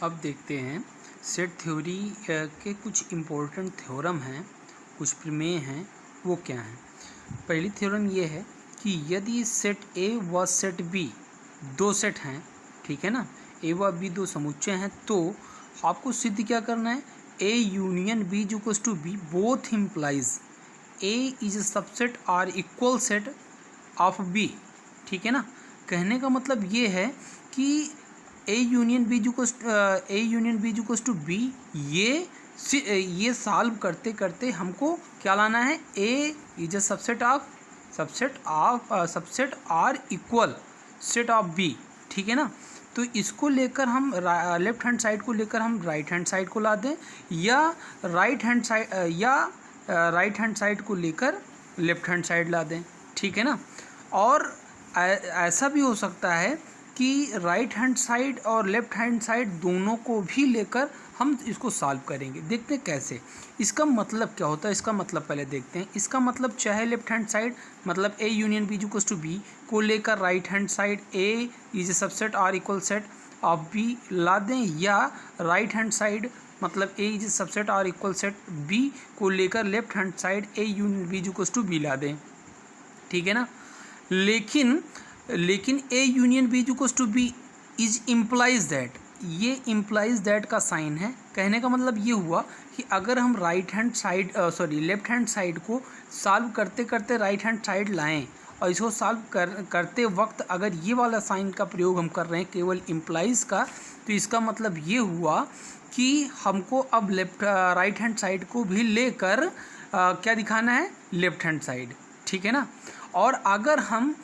अब देखते हैं सेट थ्योरी के कुछ इम्पोर्टेंट थ्योरम हैं, कुछ प्रमेय हैं, वो क्या हैं। पहली थ्योरम ये है कि यदि सेट ए व सेट बी दो सेट हैं, ठीक है ना, ए व बी दो समुच्चय हैं, तो आपको सिद्ध क्या करना है, A union B is equals to B both implies A is a subset or equal set of B. ठीक है ना, कहने का मतलब ये है कि A union B equals to B, ये सॉल्व करते करते हमको क्या लाना है, A is a subset or equal set of B. ठीक है ना, तो इसको लेकर हम लेफ्ट हैंड साइड को लेकर हम राइट हैंड साइड को ला दें, या राइट हैंड साइड को लेकर लेफ्ट हैंड साइड ला दें। ठीक है ना, और ऐसा भी हो सकता है कि राइट हैंड साइड और लेफ्ट हैंड साइड दोनों को भी लेकर हम इसको सॉल्व करेंगे। देखते हैं कैसे, इसका मतलब क्या होता है, इसका मतलब पहले देखते हैं। इसका मतलब चाहे लेफ्ट हैंड साइड मतलब A union B equals to B को लेकर right hand side A is a subset or equal set of B ला दें, या राइट हैंड साइड मतलब A is a subset or equal set B को लेकर left hand side A union B equals to B ला दें। ठीक है ना, लेकिन A union B equals to B is implies that, ये इम्प्लाइज दैट का साइन है। कहने का मतलब ये हुआ कि अगर हम लेफ्ट हैंड साइड को सॉल्व करते करते राइट हैंड साइड लाएं और इसको सॉल्व करते वक्त अगर ये वाला साइन का प्रयोग हम कर रहे हैं केवल इम्प्लाइज का, तो इसका मतलब ये हुआ कि हमको अब राइट हैंड साइड को भी लेकर क्या दिखाना है, लेफ्ट हैंड साइड। ठीक है ना, और अगर हम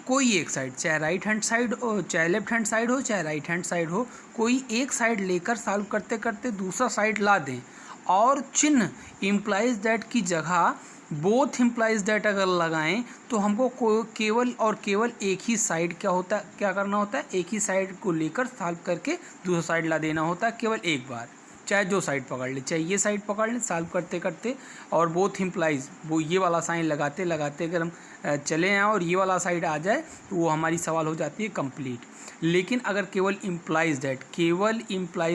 कोई एक साइड, चाहे राइट हैंड साइड हो, चाहे लेफ्ट हैंड साइड हो, चाहे राइट हैंड साइड हो, कोई एक साइड लेकर सॉल्व करते करते दूसरा साइड ला दें और चिन्ह इम्प्लाइज दैट की जगह बोथ इम्प्लाइज दैट अगर लगाएं, तो हमको केवल एक ही साइड क्या करना होता है, एक ही साइड को लेकर सॉल्व करके दूसरा साइड ला देना होता है केवल एक बार। चाहे जो साइड पकड़ ले, चाहे ये साइड पकड़ लें सॉल्व करते करते, और बोथ इम्प्लाइज वो ये वाला साइन लगाते लगाते अगर हम चले आएँ और ये वाला साइड आ जाए तो वो हमारी सवाल हो जाती है कंप्लीट। लेकिन अगर केवल इम्प्लाइज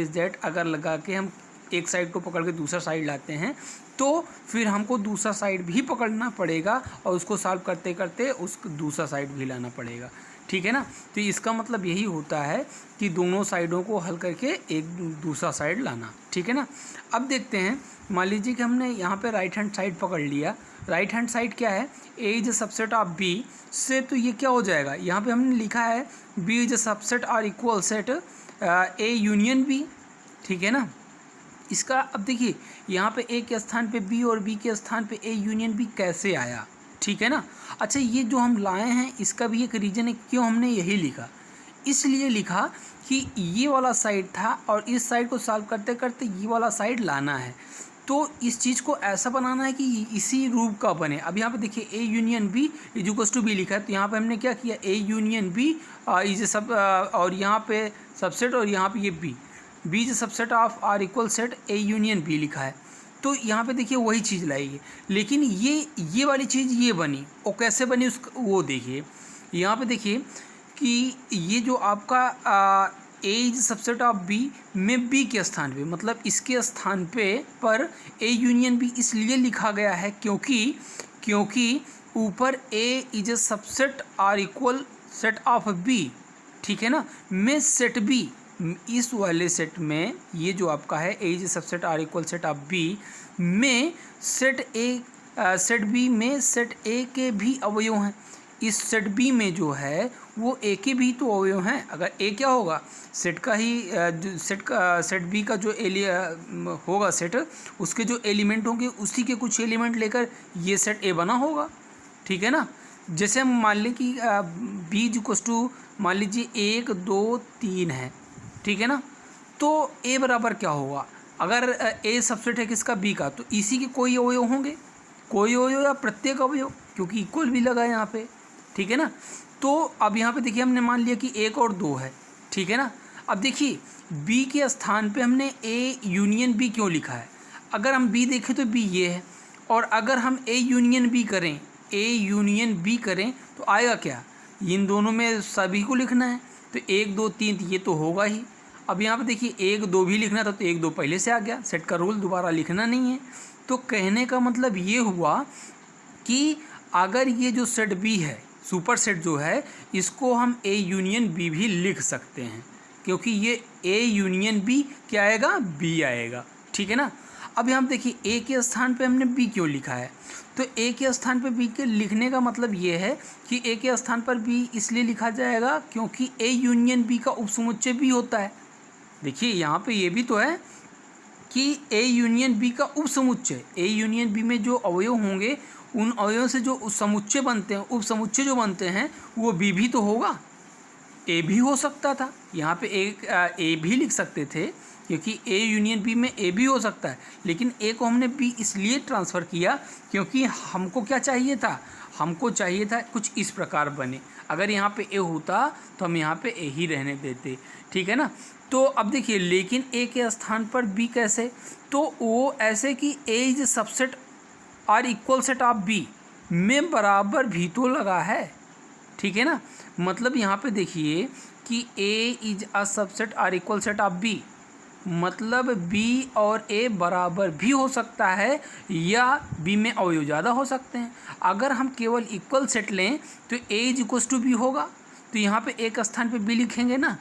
दैट अगर लगा के हम एक साइड को पकड़ के दूसरा साइड लाते हैं, तो फिर हमको दूसरा साइड भी पकड़ना पड़ेगा और उसको सॉल्व करते करते उसको दूसरा साइड भी लाना पड़ेगा। ठीक है ना, तो इसका मतलब यही होता है कि दोनों साइडों को हल करके एक दूसरा साइड लाना। ठीक है ना, अब देखते हैं, मान लीजिए कि हमने यहाँ पे राइट हैंड साइड पकड़ लिया। राइट हैंड साइड क्या है, A is a subset of B से, तो ये क्या हो जाएगा, यहाँ पे हमने लिखा है B is a subset or equal set A union B. ठीक है ना, इसका अब देखिए यहाँ पे ए के स्थान पे बी और बी के स्थान पे ए यूनियन बी कैसे आया। ठीक है ना, अच्छा ये जो हम लाए हैं इसका भी एक रीज़न है क्यों हमने यही लिखा। इसलिए लिखा कि ये वाला साइड था और इस साइड को सॉल्व करते करते ये वाला साइड लाना है, तो इस चीज़ को ऐसा बनाना है कि इसी रूप का बने। अब यहाँ पे देखिए A union B is equals to B लिखा है, तो यहाँ पे हमने क्या किया, ए यूनियन बी इज सब और यहाँ पे सबसेट और यहाँ पे ये B is subset of or equal set A union B लिखा है। तो यहाँ पे देखिए वही चीज़ लाइए, लेकिन ये वाली चीज़ ये बनी, और कैसे बनी वो देखिए। यहाँ पे देखिए कि ये जो आपका ए इज सबसेट ऑफ बी में बी के स्थान पे मतलब इसके स्थान पर ए यूनियन बी इसलिए लिखा गया है क्योंकि ऊपर A is a subset or equal set of B. ठीक है ना, में सेट बी, इस वाले सेट में ये जो आपका है A is subset or equal set of B में सेट बी में सेट ए के भी अवयव हैं। इस सेट बी में जो है वो ए के भी तो अवयव हैं। अगर ए क्या होगा, सेट बी का जो होगा सेट, उसके जो एलिमेंट होंगे उसी के कुछ एलिमेंट लेकर ये सेट ए बना होगा। ठीक है ना, जैसे हम मान लें कि बी इक्वल्स टू मान लीजिए 1 2 3 है। ठीक है ना, तो ए बराबर क्या होगा, अगर ए सबसेट है किसका, बी का, तो इसी के कोई अवयव होंगे, कोई अवयव या प्रत्येक अवयव, क्योंकि इक्वल भी लगा है यहाँ पे। ठीक है ना, तो अब यहाँ पे देखिए हमने मान लिया कि 1 और 2 है। ठीक है ना, अब देखिए बी के स्थान पे हमने ए यूनियन बी क्यों लिखा है। अगर हम बी देखें तो बी ये है, और अगर हम ए यूनियन बी करें तो आएगा क्या, इन दोनों में सभी को लिखना है, तो 1 2 3 ये तो होगा ही। अब यहाँ पे देखिए 1 2 भी लिखना था तो 1 2 पहले से आ गया, सेट का रूल दोबारा लिखना नहीं है। तो कहने का मतलब ये हुआ कि अगर ये जो सेट बी है, सुपर सेट जो है, इसको हम ए यूनियन बी भी लिख सकते हैं, क्योंकि ये ए यूनियन बी क्या आएगा, बी आएगा। ठीक है ना। अब यहाँ देखिए ए के स्थान पे हमने बी क्यों लिखा है, तो ए के स्थान पे बी के लिखने का मतलब ये है कि ए के स्थान पर बी इसलिए लिखा जाएगा क्योंकि ए यूनियन बी का उपसमुच्चय बी होता है। देखिए यहाँ पे ये भी तो है कि ए यूनियन बी का उपसमुच्चय, ए यूनियन बी में जो अवयव होंगे उन अवयवों से जो समुच्चय बनते हैं, उपसमुच्चय जो बनते हैं, वो बी भी तो होगा, ए भी हो सकता था। यहाँ पे एक ए भी लिख सकते थे क्योंकि ए यूनियन बी में ए भी हो सकता है, लेकिन ए को हमने बी इसलिए ट्रांसफ़र किया क्योंकि हमको क्या चाहिए था, हमको चाहिए था कुछ इस प्रकार बने। अगर यहाँ पे ए होता तो हम यहाँ पे ए ही रहने देते। ठीक है ना। तो अब देखिए लेकिन ए के स्थान पर बी कैसे, तो वो ऐसे कि A is subset or equal set of B में बराबर भी तो लगा है। ठीक है ना। मतलब यहाँ पे देखिए कि A is a subset or equal set of B, मतलब बी और ए बराबर भी हो सकता है या बी में अवयव ज़्यादा हो सकते हैं। अगर हम केवल इक्वल सेट लें तो ए इज इक्वल्स टू बी होगा, तो यहाँ पे ए का स्थान पे बी लिखेंगे ना।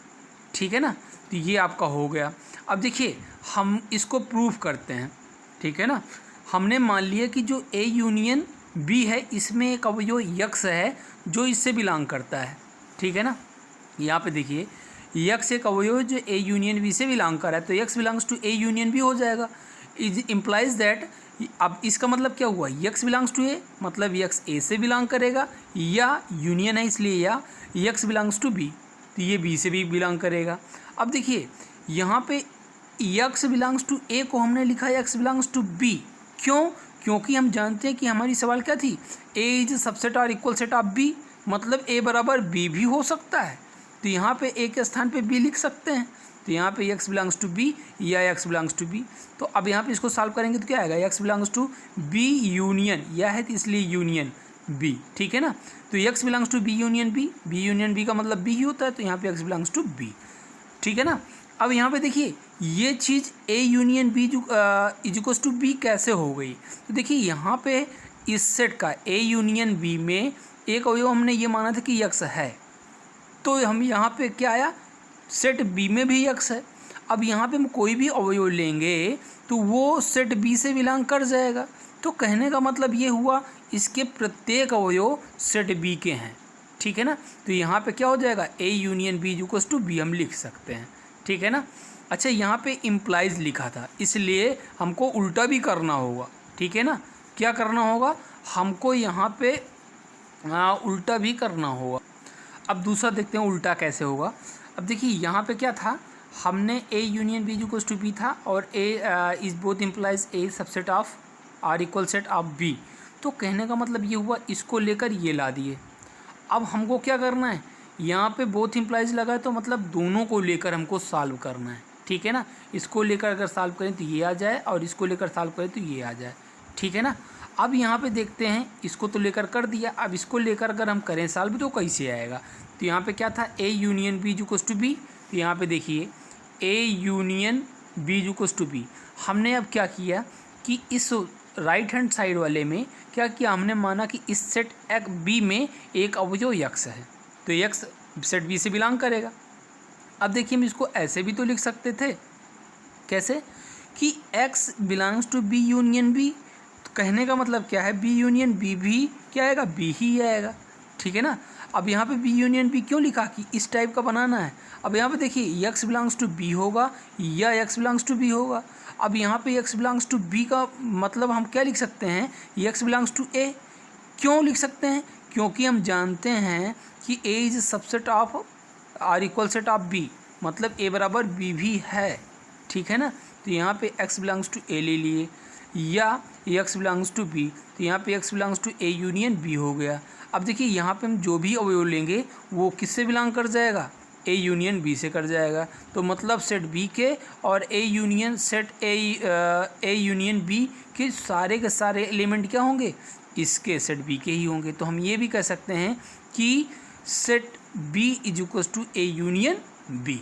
ठीक है ना। तो ये आपका हो गया। अब देखिए हम इसको प्रूफ करते हैं। ठीक है ना। हमने मान लिया कि जो ए यूनियन बी है इसमें एक अवयव यक्स है जो इससे बिलोंग करता है। ठीक है ना। यहाँ पे देखिए यक्स एक अवयव जो ए यूनियन बी से बिलोंग कर रहा है, तो x belongs to A union B हो जाएगा। इज इम्प्लाइज दैट, अब इसका मतलब क्या हुआ, यक्स बिलोंग्स टू ए, मतलब यक्स ए से बिलोंग करेगा, या यूनियन है इसलिए या यक्स बिलोंग्स टू बी, तो ये बी से भी बिलोंग करेगा। अब देखिए यहाँ पे यक्स बिलोंग्स टू ए को हमने लिखा यक्स बिलोंग्स टू बी, क्यों, क्योंकि हम जानते हैं कि हमारी सवाल क्या थी, ए इज सबसेट और इक्वल सेट ऑफ बी, मतलब ए बराबर बी भी हो सकता है। तो यहाँ पे ए के स्थान पे बी लिख सकते हैं, तो यहाँ पे एक्स बिलोंग्स टू बी या एक्स बिलोंग्स टू बी। तो अब यहाँ पे इसको सॉल्व करेंगे तो क्या आएगा, x belongs to B union, यह है तो इसलिए यूनियन बी। ठीक है ना। तो x belongs to B union B, B union B का मतलब बी ही होता है, तो यहाँ पे एक्स बिलोंग्स टू बी। ठीक है ना। अब यहाँ पे देखिए ये चीज़ A union B is equals to B कैसे हो गई, तो देखिए यहाँ पे इस सेट का ए यूनियन बी में एक अवयव हमने ये माना था कि यक्स है, तो हम यहाँ पे क्या आया, सेट बी में भी यक्स है। अब यहाँ पे हम कोई भी अवयव लेंगे तो वो सेट बी से बिलोंग कर जाएगा। तो कहने का मतलब ये हुआ इसके प्रत्येक अवयव सेट बी के हैं। ठीक है ना। तो यहाँ पे क्या हो जाएगा, A union B is equals to B हम लिख सकते हैं। ठीक है ना। अच्छा यहाँ पे इम्प्लाइज लिखा था इसलिए हमको उल्टा भी करना होगा। ठीक है ना। क्या करना होगा, हमको यहाँ पे उल्टा भी करना होगा। अब दूसरा देखते हैं उल्टा कैसे होगा। अब देखिए यहाँ पे क्या था, हमने A union B equals to B था और A is both implies A subset of or equal set of B. तो कहने का मतलब ये हुआ इसको लेकर ये ला दिए। अब हमको क्या करना है, यहाँ पे बोथ इम्प्लाइज लगा है तो मतलब दोनों को लेकर हमको सॉल्व करना है। ठीक है ना। इसको लेकर अगर सॉल्व करें तो ये आ जाए और इसको लेकर सॉल्व करें तो ये आ जाए। ठीक है ना। अब यहाँ पे देखते हैं, इसको तो लेकर कर दिया, अब इसको लेकर अगर हम करें सॉल्व तो कैसे आएगा। तो यहाँ पे क्या था, A union B equals to B, तो यहाँ पे देखिए A union B equals to B. हमने अब क्या किया कि इस राइट हैंड साइड वाले में क्या किया, हमने माना कि इस सेट एक बी में एक अवयव यक्स है, तो यक्स सेट बी से बिलोंग करेगा। अब देखिए हम इसको ऐसे भी तो लिख सकते थे, कैसे कि x belongs to B union B, तो कहने का मतलब क्या है, बी यूनियन बी भी क्या आएगा, बी ही आएगा। ठीक है ना। अब यहाँ पे बी यूनियन बी क्यों लिखा कि इस टाइप का बनाना है। अब यहाँ पे देखिए एक्स बिलोंग्स टू बी होगा या एक्स बिलोंग्स टू बी होगा। अब यहाँ पे एक्स बिलोंग्स टू बी का मतलब हम क्या लिख सकते हैं, एक्स बिलोंग्स टू ए। क्यों लिख सकते हैं, क्योंकि हम जानते हैं कि A is subset of or equal set of B, मतलब ए बराबर बी भी है। ठीक है ना। तो यहाँ पे एक्स बिलोंग्स टू ए ले लिए या एक्स बिलोंग्स टू बी, तो यहाँ पे x belongs to A union B हो गया। अब देखिए यहाँ पे हम जो भी अवयव लेंगे वो किससे बिलोंग कर जाएगा, ए यूनियन बी से कर जाएगा। तो मतलब सेट बी के और A union set A union B के सारे एलिमेंट क्या होंगे, इसके सेट बी के ही होंगे। तो हम ये भी कह सकते हैं कि set B is equals to A union B.